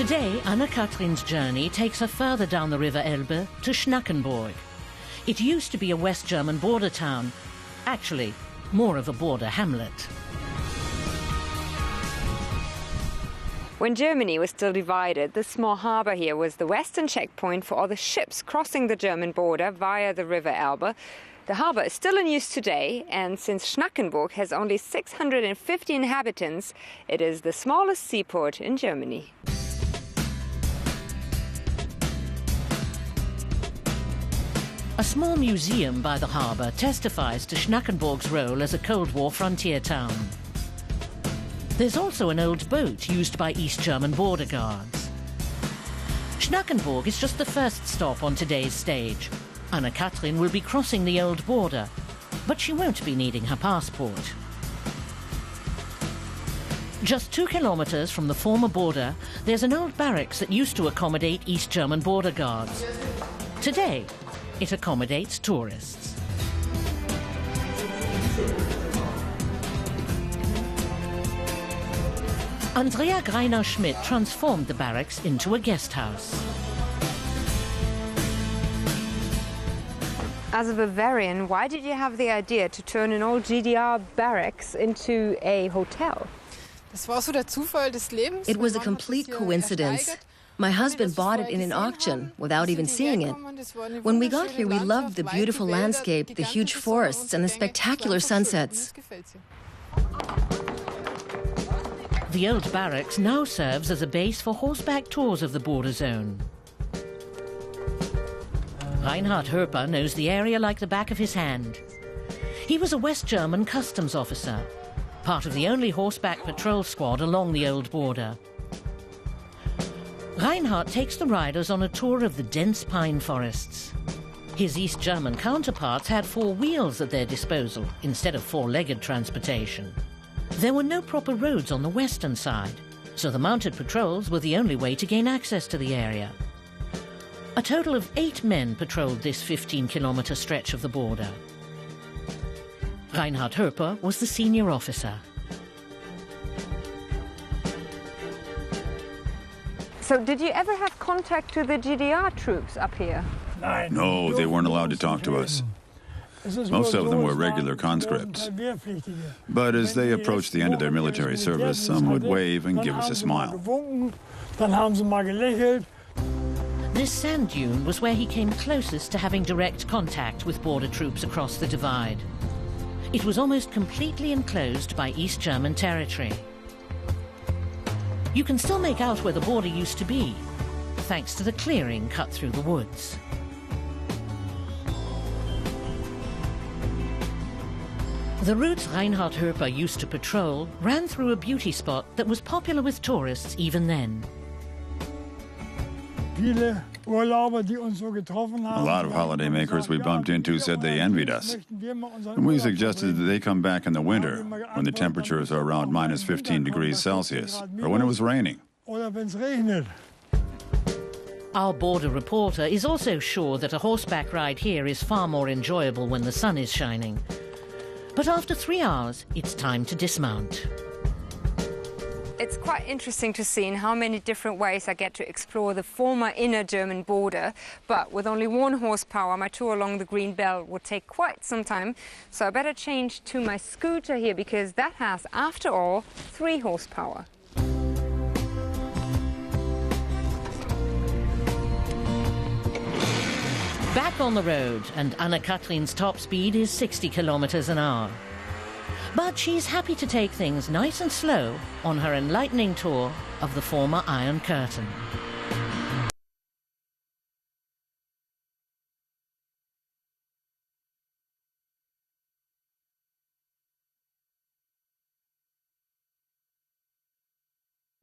Today, Anne-Katrin's journey takes her further down the River Elbe to Schnackenburg. It used to be a West German border town, actually more of a border hamlet. When Germany was still divided, the small harbour here was the western checkpoint for all the ships crossing the German border via the River Elbe. The harbour is still in use today, and since Schnackenburg has only 650 inhabitants, it is the smallest seaport in Germany. A small museum by the harbour testifies to Schnackenburg's role as a Cold War frontier town. There's also an old boat used by East German border guards. Schnackenburg is just the first stop on today's stage. Anne-Katrin will be crossing the old border, but she won't be needing her passport. Just 2 kilometers from the former border, there's an old barracks that used to accommodate East German border guards. Today, it accommodates tourists. Andrea Greiner-Schmidt transformed the barracks into a guest house. As a Bavarian, why did you have the idea to turn an old GDR barracks into a hotel? It was a complete coincidence. My husband bought it in an auction without even seeing it. When we got here, we loved the beautiful landscape, the huge forests, and the spectacular sunsets. The old barracks now serves as a base for horseback tours of the border zone. Reinhard Herper knows the area like the back of his hand. He was a West German customs officer, part of the only horseback patrol squad along the old border. Reinhard takes the riders on a tour of the dense pine forests. His East German counterparts had 4 wheels at their disposal instead of 4-legged transportation. There were no proper roads on the western side, so the mounted patrols were the only way to gain access to the area. A total of 8 men patrolled this 15-kilometer stretch of the border. Reinhard Herper was the senior officer. So did you ever have contact to the GDR troops up here? No, they weren't allowed to talk to us. Most of them were regular conscripts. But as they approached the end of their military service, some would wave and give us a smile. This sand dune was where he came closest to having direct contact with border troops across the divide. It was almost completely enclosed by East German territory. You can still make out where the border used to be, thanks to the clearing cut through the woods. The route Reinhard Herper used to patrol ran through a beauty spot that was popular with tourists even then. A lot of holidaymakers we bumped into said they envied us. And we suggested that they come back in the winter, when the temperatures are around minus 15 degrees Celsius, or when it was raining. Our border reporter is also sure that a horseback ride here is far more enjoyable when the sun is shining. But after 3 hours, it's time to dismount. It's quite interesting to see in how many different ways I get to explore the former inner German border. But with only 1 horsepower, my tour along the Green Belt would take quite some time. So I better change to my scooter here, because that has, after all, 3 horsepower. Back on the road, and Anne-Katrin's top speed is 60 kilometers an hour. But she's happy to take things nice and slow on her enlightening tour of the former Iron Curtain.